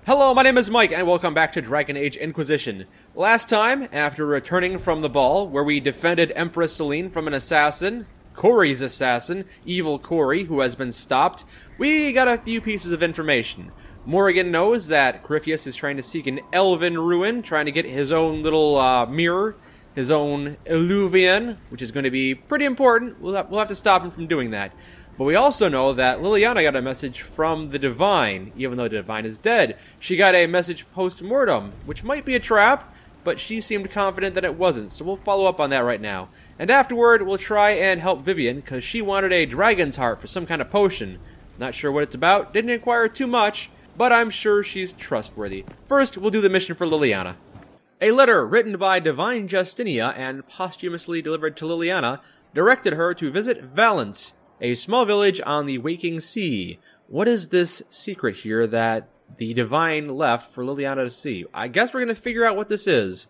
Hello, my name is Mike, and welcome back to Dragon Age Inquisition. Last time, after returning from the ball, where we defended Empress Celine from an assassin, Corey's assassin, Evil Corey, who has been stopped, we got a few pieces of information. Morrigan knows that Corypheus is trying to seek an elven ruin, trying to get his own little mirror, his own Illuvian, which is going to be pretty important. We'll have to stop him from doing that. But we also know that Liliana got a message from the Divine, even though the Divine is dead. She got a message post-mortem, which might be a trap, but she seemed confident that it wasn't, so we'll follow up on that right now. And afterward, we'll try and help Vivian, because she wanted a dragon's heart for some kind of potion. Not sure what it's about, didn't inquire too much, but I'm sure she's trustworthy. First, we'll do the mission for Liliana. A letter written by Divine Justinia and posthumously delivered to Liliana directed her to visit Valence, a small village on the Waking Sea. What is this secret here that the Divine left for Liliana to see? I guess we're going to figure out what this is.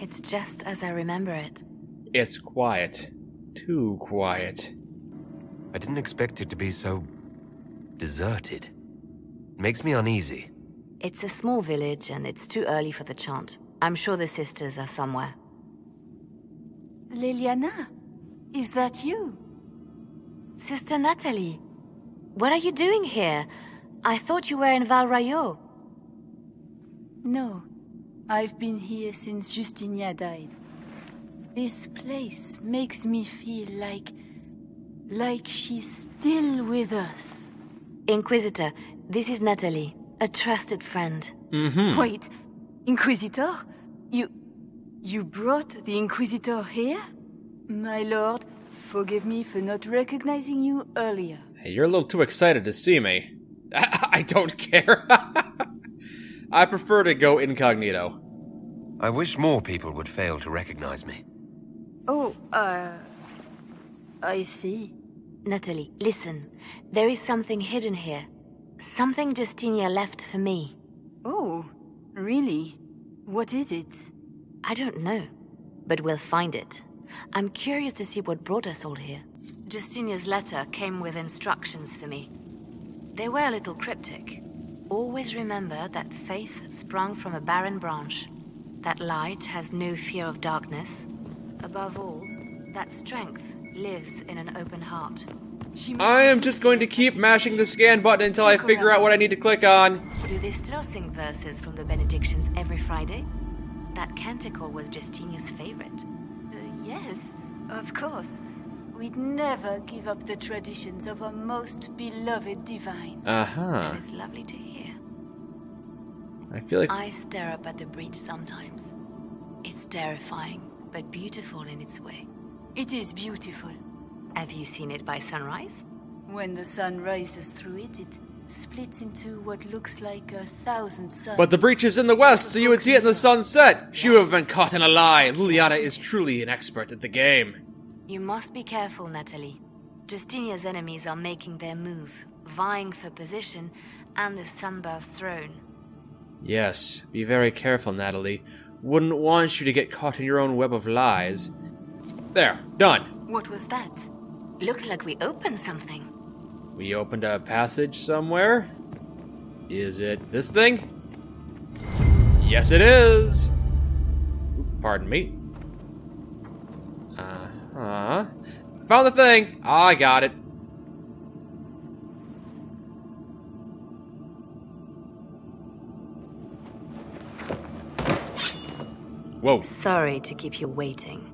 It's just as I remember it. It's quiet. Too quiet. I didn't expect it to be so deserted. Makes me uneasy. It's a small village and it's too early for the chant. I'm sure the sisters are somewhere. Liliana, is that you? Sister Natalie, what are you doing here? I thought you were in Val Rayo. No, I've been here since Justinia died. This place makes me feel like she's still with us. Inquisitor, this is Natalie, a trusted friend. Wait, Inquisitor? You brought the Inquisitor here? My lord, forgive me for not recognizing you earlier. Hey, you're a little too excited to see me. I don't care. I prefer to go incognito. I wish more people would fail to recognize me. Oh, I see. Natalie, listen. There is something hidden here. Something Justinia left for me. Oh, really? What is it? I don't know, but we'll find it. I'm curious to see what brought us all here. Justinia's letter came with instructions for me. They were a little cryptic. Always remember that faith sprung from a barren branch. That light has no fear of darkness. Above all, that strength lives in an open heart. I am just going to keep mashing the scan button until I figure out what I need to click on. Do they still sing verses from the benedictions every Friday? That canticle was Justinia's favorite. Yes, of course. We'd never give up the traditions of our most beloved divine. That is lovely to hear. I feel like... I stare up at the breach sometimes. It's terrifying, but beautiful in its way. It is beautiful. Have you seen it by sunrise? When the sun rises through it, it splits into what looks like 1,000 suns. But the breach is in the west, so you would see it in the sunset. She would have been caught in a lie. Liliana is truly an expert at the game. You must be careful, Natalie. Justinia's enemies are making their move, vying for position and the Sunbirth's throne. Yes, be very careful, Natalie. Wouldn't want you to get caught in your own web of lies. There, done. What was that? Looks like we opened something. We opened a passage somewhere. Is it this thing? Yes, it is. Pardon me. Found the thing. I got it. Whoa. Sorry to keep you waiting.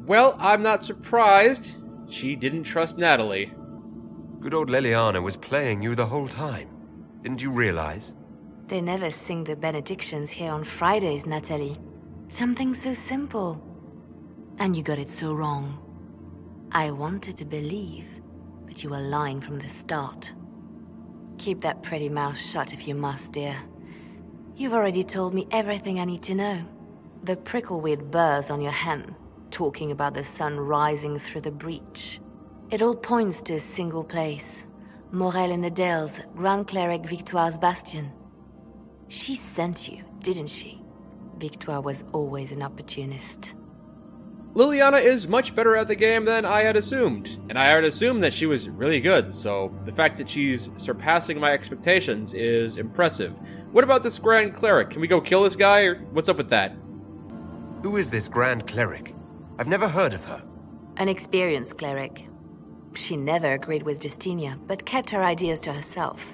Well, I'm not surprised. She didn't trust Natalie. Good old Liliana was playing you the whole time. Didn't you realize? They never sing the benedictions here on Fridays, Natalie. Something so simple. And you got it so wrong. I wanted to believe, but you were lying from the start. Keep that pretty mouth shut if you must, dear. You've already told me everything I need to know. The prickleweed burrs on your hem, talking about the sun rising through the breach. It all points to a single place. Morel in the Dales, Grand Cleric Victoire's bastion. She sent you, didn't she? Victoire was always an opportunist. Liliana is much better at the game than I had assumed, and I had assumed that she was really good, so the fact that she's surpassing my expectations is impressive. What about this Grand Cleric? Can we go kill this guy, or what's up with that? Who is this Grand Cleric? I've never heard of her. An experienced cleric. She never agreed with Justinia, but kept her ideas to herself.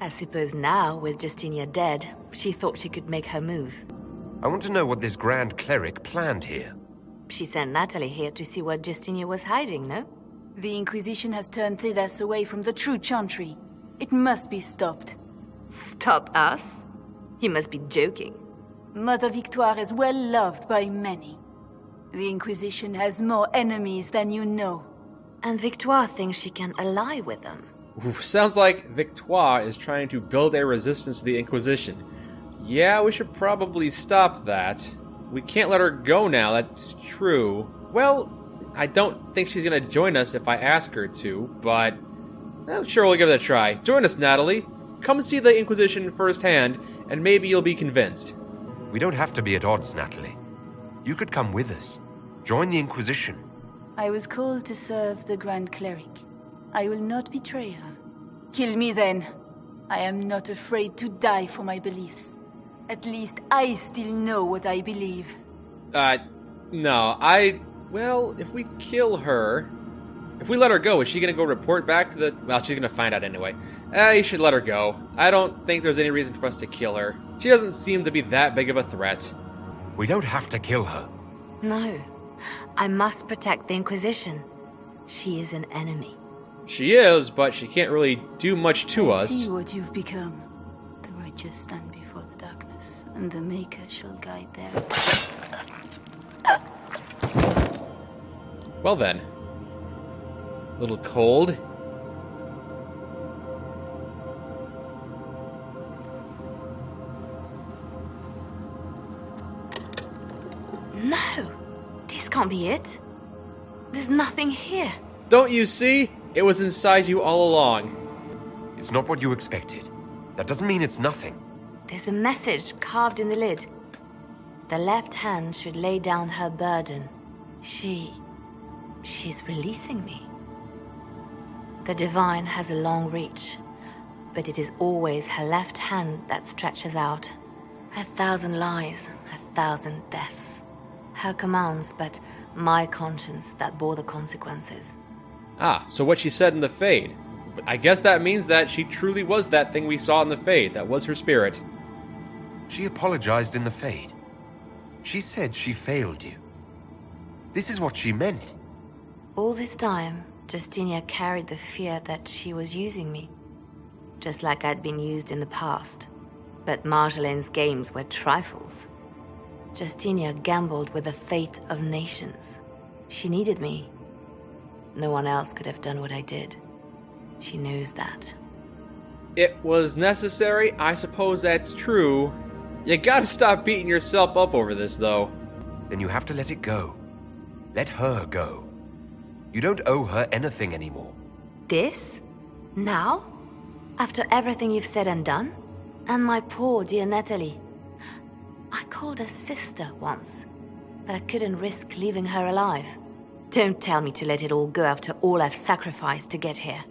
I suppose now, with Justinia dead, she thought she could make her move. I want to know what this Grand Cleric planned here. She sent Natalie here to see what Justinia was hiding, no? The Inquisition has turned Thedas away from the true Chantry. It must be stopped. Stop us? You must be joking. Mother Victoire is well loved by many. The Inquisition has more enemies than you know. And Victoire thinks she can ally with them. Ooh, sounds like Victoire is trying to build a resistance to the Inquisition. Yeah, we should probably stop that. We can't let her go now, that's true. Well, I don't think she's gonna join us if I ask her to, but I'm sure we'll give it a try. Join us, Natalie. Come see the Inquisition firsthand, and maybe you'll be convinced. We don't have to be at odds, Natalie. You could come with us. Join the Inquisition. I was called to serve the Grand Cleric. I will not betray her. Kill me then. I am not afraid to die for my beliefs. At least I still know what I believe. No, well, if we kill her... If we let her go, is she gonna go report back to the... Well, she's gonna find out anyway. You should let her go. I don't think there's any reason for us to kill her. She doesn't seem to be that big of a threat. We don't have to kill her. No. I must protect the Inquisition. She is an enemy. She is, but she can't really do much to I us. see what you've become. The righteous stand before the darkness, and the Maker shall guide them. Well then. A little cold. No! This can't be it. There's nothing here. Don't you see? It was inside you all along. It's not what you expected. That doesn't mean it's nothing. There's a message carved in the lid. The left hand should lay down her burden. She's releasing me. The divine has a long reach, but it is always her left hand that stretches out. 1,000 lies, 1,000 deaths. Her commands, but my conscience that bore the consequences. Ah, so what she said in the Fade. But I guess that means that she truly was that thing we saw in the Fade. That was her spirit. She apologized in the Fade. She said she failed you. This is what she meant. All this time, Justinia carried the fear that she was using me, just like I'd been used in the past. But Marjolaine's games were trifles. Justinia gambled with the fate of nations. She needed me. No one else could have done what I did. She knows that. It was necessary. I suppose that's true. You gotta stop beating yourself up over this, though. Then you have to let it go. Let her go. You don't owe her anything anymore. This? Now? After everything you've said and done? And my poor dear Natalie. I called her sister once, but I couldn't risk leaving her alive. Don't tell me to let it all go after all I've sacrificed to get here.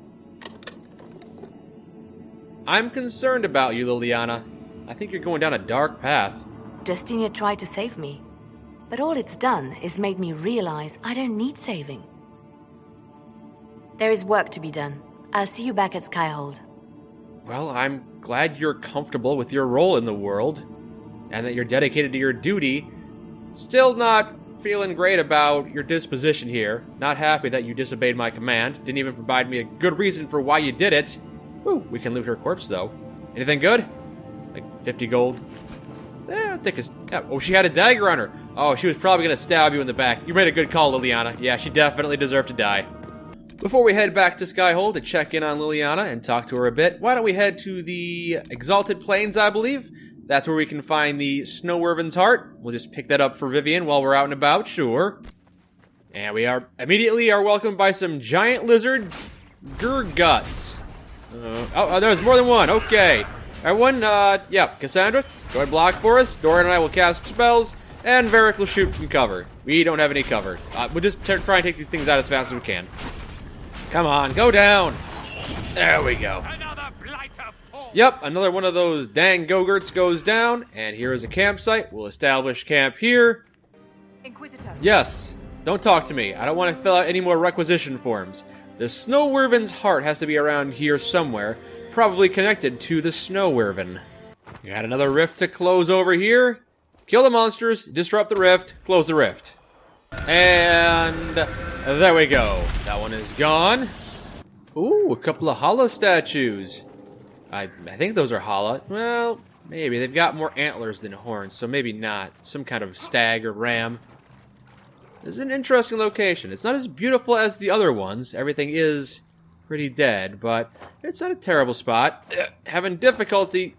I'm concerned about you, Liliana. I think you're going down a dark path. Justinia tried to save me, but all it's done is made me realize I don't need saving. There is work to be done. I'll see you back at Skyhold. Well, I'm glad you're comfortable with your role in the world, and that you're dedicated to your duty. Still not feeling great about your disposition here. Not happy that you disobeyed my command. Didn't even provide me a good reason for why you did it. Whew, we can loot her corpse, though. Anything good? Like 50 gold? I'll take a... Yeah. Oh, she had a dagger on her. Oh, she was probably going to stab you in the back. You made a good call, Liliana. Yeah, she definitely deserved to die. Before we head back to Skyhold to check in on Liliana and talk to her a bit, why don't we head to the Exalted Plains, I believe? That's where we can find the Snow Wyvern's Heart. We'll just pick that up for Vivian while we're out and about, sure. And we are immediately welcomed by some giant lizards. Gurguts. Oh, there's more than one. Okay. Everyone, yeah, Cassandra, Go ahead, block for us. Doran and I will cast spells, and Varric will shoot from cover. We don't have any cover. We'll just try and take these things out as fast as we can. Come on, go down. There we go. Yep, another one of those dang Go-Gurts goes down, and here is a campsite. We'll establish camp here. Inquisitor. Yes, don't talk to me. I don't want to fill out any more requisition forms. The Snow Wyvern's heart has to be around here somewhere, probably connected to the Snow Wyvern. You had another rift to close over here. Kill the monsters, disrupt the rift, close the rift. And there we go. That one is gone. Ooh, a couple of Hala statues. I think those are Hala. Well, maybe. They've got more antlers than horns, so maybe not. Some kind of stag or ram. This is an interesting location. It's not as beautiful as the other ones. Everything is pretty dead, but it's not a terrible spot. Having difficulty.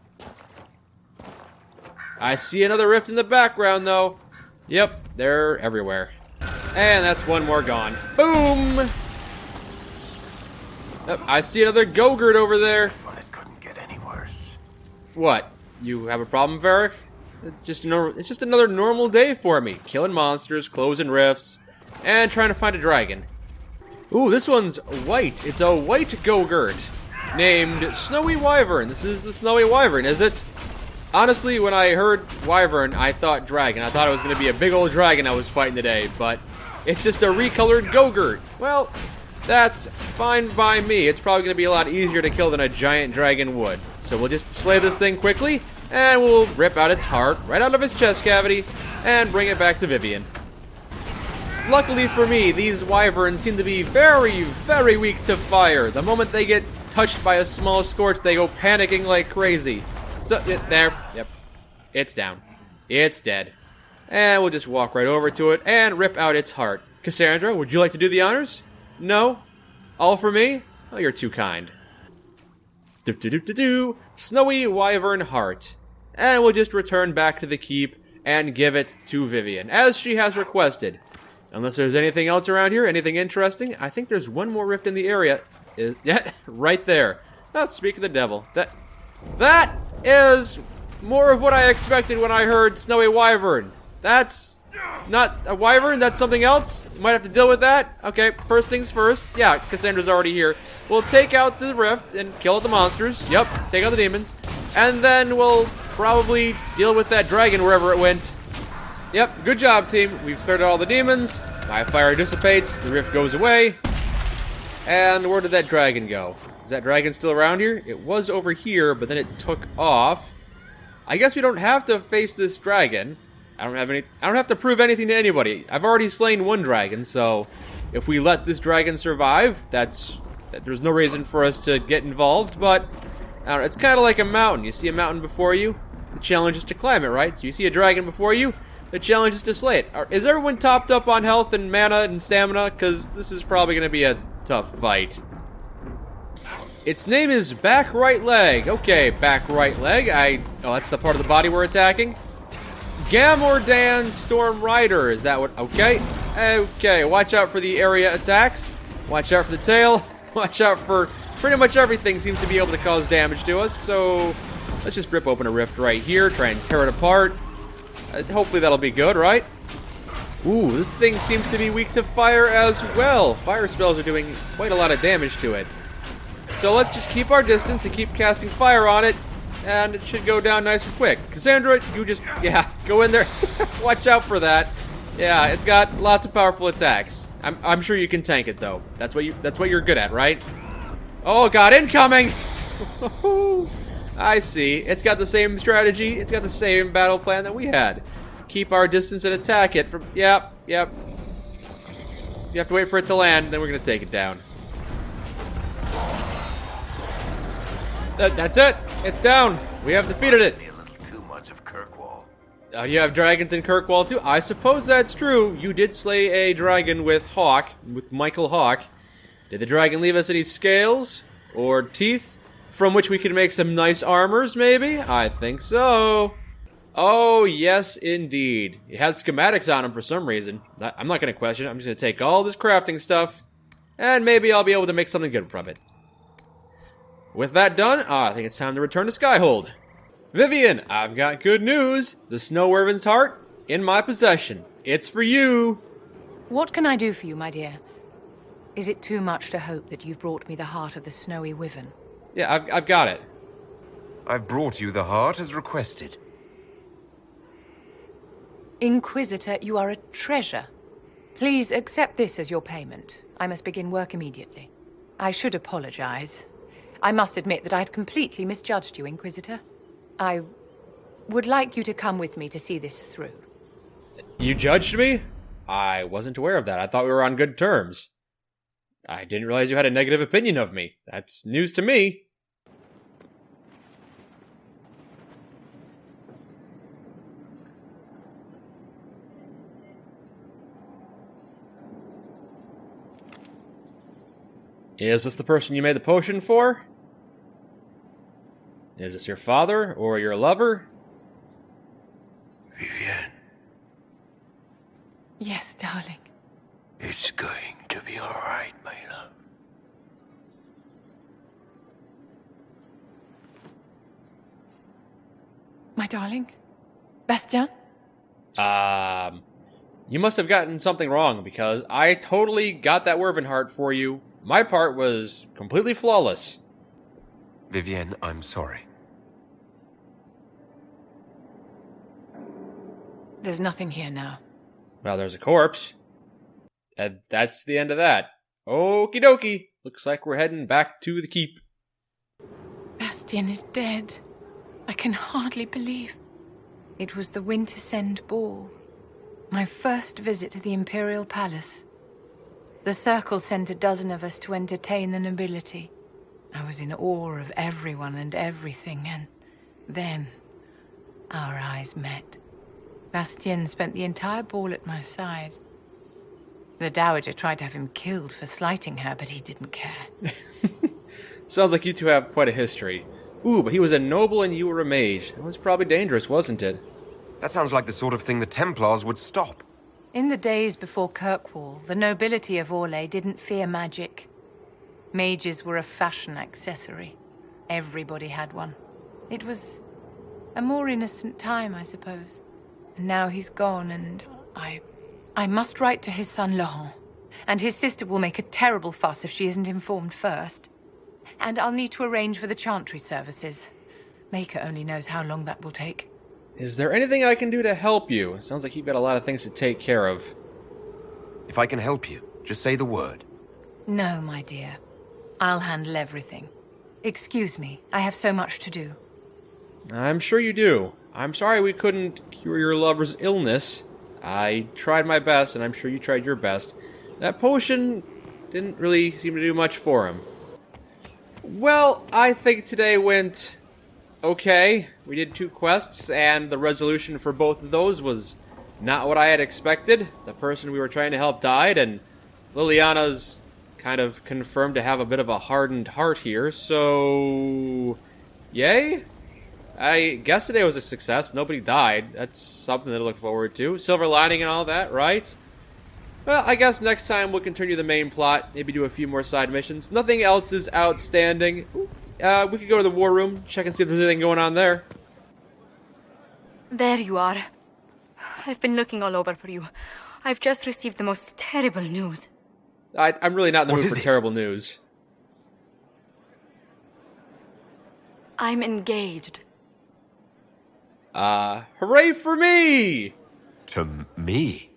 I see another rift in the background, though. Yep, they're everywhere. And that's one more gone. Boom! Oh, I see another Go-Gurt over there. But it couldn't get any worse. What? You have a problem, Varric? It's just another normal day for me. Killing monsters, closing rifts, and trying to find a dragon. Ooh, this one's white. It's a white Go-Gurt named Snowy Wyvern. This is the Snowy Wyvern, is it? Honestly, when I heard Wyvern, I thought dragon. I thought it was going to be a big old dragon I was fighting today, but it's just a recolored Go-Gurt. Well, that's fine by me. It's probably going to be a lot easier to kill than a giant dragon would. So we'll just slay this thing quickly, and we'll rip out its heart right out of its chest cavity and bring it back to Vivian. Luckily for me, these wyverns seem to be very, very weak to fire. The moment they get touched by a small scorch, they go panicking like crazy. So, there, yep, it's down. It's dead. And we'll just walk right over to it and rip out its heart. Cassandra, would you like to do the honors? No? All for me? Oh, you're too kind. Snowy Wyvern Heart. And we'll just return back to the keep and give it to Vivian, as she has requested. Unless there's anything else around here, anything interesting. I think there's one more rift in the area. Yeah, right there. Oh, speak of the devil. That is more of what I expected when I heard Snowy Wyvern. That's not a wyvern, that's something else. You might have to deal with that. Okay, first things first. Yeah, Cassandra's already here. We'll take out the rift and kill out the monsters. Yep, take out the demons. And then we'll probably deal with that dragon wherever it went. Yep, good job, team. We've cleared out all the demons. My fire dissipates, the rift goes away. And where did that dragon go? Is that dragon still around here? It was over here, but then it took off. I guess we don't have to face this dragon. I don't have to prove anything to anybody. I've already slain one dragon, so if we let this dragon survive, there's no reason for us to get involved, but I don't know, it's kind of like a mountain. You see a mountain before you, the challenge is to climb it, right? So you see a dragon before you, the challenge is to slay it. Is everyone topped up on health and mana and stamina? Because this is probably going to be a tough fight. Its name is back right leg. Okay, back right leg. Oh, that's the part of the body we're attacking. Gamordan Storm Rider. Is that what? Okay. Okay, watch out for the area attacks. Watch out for the tail. Watch out for pretty much everything seems to be able to cause damage to us. So let's just rip open a rift right here. Try and tear it apart. Hopefully that'll be good, right? Ooh, this thing seems to be weak to fire as well. Fire spells are doing quite a lot of damage to it. So let's just keep our distance and keep casting fire on it, and it should go down nice and quick. Cassandra, you just, yeah, go in there. Watch out for that. Yeah, it's got lots of powerful attacks. I'm sure you can tank it though. That's what you're good at, right? Oh God, incoming! I see. It's got the same strategy. It's got the same battle plan that we had. Keep our distance and attack it from. Yep. You have to wait for it to land, then we're gonna take it down. That's it. It's down. We have defeated it. A little too much of Kirkwall. Oh, you have dragons in Kirkwall too? I suppose that's true. You did slay a dragon with Michael Hawk. Did the dragon leave us any scales or teeth from which we can make some nice armors, maybe? I think so. Oh, yes, indeed. It has schematics on him for some reason. I'm not going to question it. I'm just going to take all this crafting stuff, and maybe I'll be able to make something good from it. With that done, I think it's time to return to Skyhold. Vivian, I've got good news. The Snow Wyvern's heart, in my possession. It's for you. What can I do for you, my dear? Is it too much to hope that you've brought me the heart of the Snowy Wyvern? Yeah, I've got it. I've brought you the heart as requested. Inquisitor, you are a treasure. Please accept this as your payment. I must begin work immediately. I should apologize. I must admit that I'd completely misjudged you, Inquisitor. I would like you to come with me to see this through. You judged me? I wasn't aware of that. I thought we were on good terms. I didn't realize you had a negative opinion of me. That's news to me. Is this the person you made the potion for? Is this your father or your lover? Vivian, Yes, darling. it's going to be alright, my love. My darling? Bastien? You must have gotten something wrong because I totally got that Wyvern heart for you. My part was completely flawless. Vivienne, I'm sorry. There's nothing here now. Well, there's a corpse. And that's the end of that. Okie dokie. Looks like we're heading back to the keep. Bastien is dead. I can hardly believe. It was the Wintersend Ball. My first visit to the Imperial Palace. The Circle sent a dozen of us to entertain the nobility. I was in awe of everyone and everything, and then our eyes met. Bastien spent the entire ball at my side. The Dowager tried to have him killed for slighting her, but he didn't care. Sounds like you two have quite a history. Ooh, but he was a noble and you were a mage. That was probably dangerous, wasn't it? That sounds like the sort of thing the Templars would stop. In the days before Kirkwall, the nobility of Orlais didn't fear magic. Mages were a fashion accessory. Everybody had one. It was a more innocent time, I suppose. And now he's gone, and I must write to his son Laurent. And his sister will make a terrible fuss if she isn't informed first. And I'll need to arrange for the chantry services. Maker only knows how long that will take. Is there anything I can do to help you? It sounds like you've got a lot of things to take care of. If I can help you, just say the word. No, my dear. I'll handle everything. Excuse me, I have so much to do. I'm sure you do. I'm sorry we couldn't cure your lover's illness. I tried my best, and I'm sure you tried your best. That potion didn't really seem to do much for him. Well, I think today went okay. We did 2 quests, and the resolution for both of those was not what I had expected. The person we were trying to help died, and Liliana's kind of confirmed to have a bit of a hardened heart here, so yay? I guess today was a success. Nobody died. That's something to look forward to. Silver lining and all that, right? Well, I guess next time we'll continue the main plot. Maybe do a few more side missions. Nothing else is outstanding. We could go to the war room, check and see if there's anything going on there. There you are. I've been looking all over for you. I've just received the most terrible news. I'm really not in the What mood is for it? terrible news. I'm engaged. Hooray for me! To me?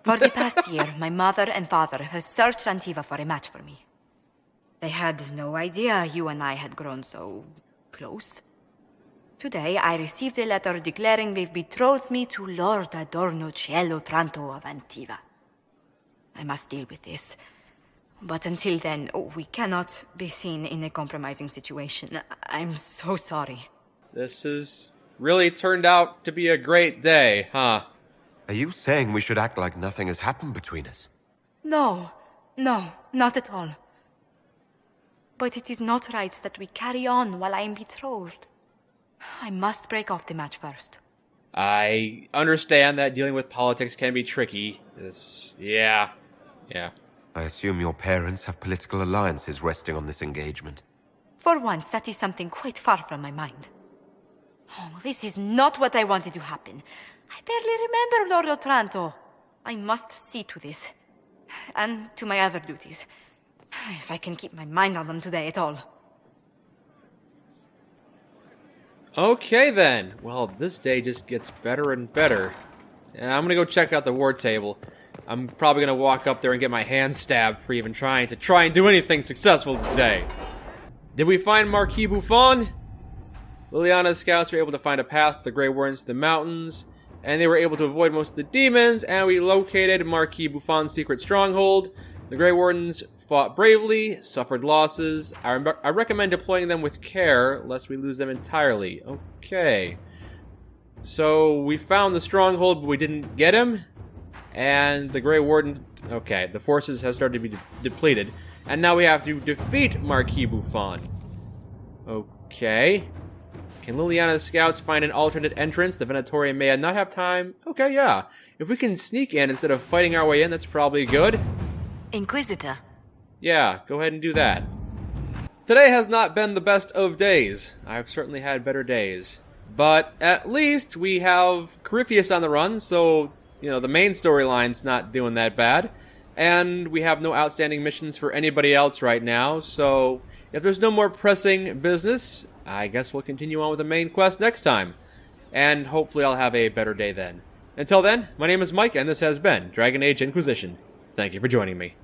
For the past year, my mother and father have searched Antiva for a match for me. They had no idea you and I had grown so close. Today, I received a letter declaring they've betrothed me to Lord Adorno Cielo Tranto of Antiva. I must deal with this. But until then, we cannot be seen in a compromising situation. I'm so sorry. This has really turned out to be a great day, huh? Are you saying we should act like nothing has happened between us? No, not at all. But it is not right that we carry on while I am betrothed. I must break off the match first. I understand that dealing with politics can be tricky. Yeah. I assume your parents have political alliances resting on this engagement. For once, that is something quite far from my mind. Oh, this is not what I wanted to happen. I barely remember Lord Otranto. I must see to this. And to my other duties. If I can keep my mind on them today at all. Okay then. Well, this day just gets better and better. I'm gonna go check out the war table. I'm probably gonna walk up there and get my hand stabbed for even trying and do anything successful today. Did we find Marquis Buffon? Liliana's scouts were able to find a path to the Grey Wardens to the mountains, and they were able to avoid most of the demons, and we located Marquis Buffon's secret stronghold. The Grey Wardens fought bravely, suffered losses. I recommend deploying them with care, lest we lose them entirely. Okay. So, we found the stronghold, but we didn't get him. And the Grey Warden... Okay, the forces have started to be depleted. And now we have to defeat Marquis Buffon. Okay. Can Liliana's scouts find an alternate entrance? The Venatorian may not have time. Okay, yeah. If we can sneak in instead of fighting our way in, that's probably good. Inquisitor. Yeah, go ahead and do that. Today has not been the best of days. I've certainly had better days. But at least we have Corypheus on the run, so, you know, the main storyline's not doing that bad. And we have no outstanding missions for anybody else right now, so if there's no more pressing business, I guess we'll continue on with the main quest next time. And hopefully I'll have a better day then. Until then, my name is Mike, and this has been Dragon Age Inquisition. Thank you for joining me.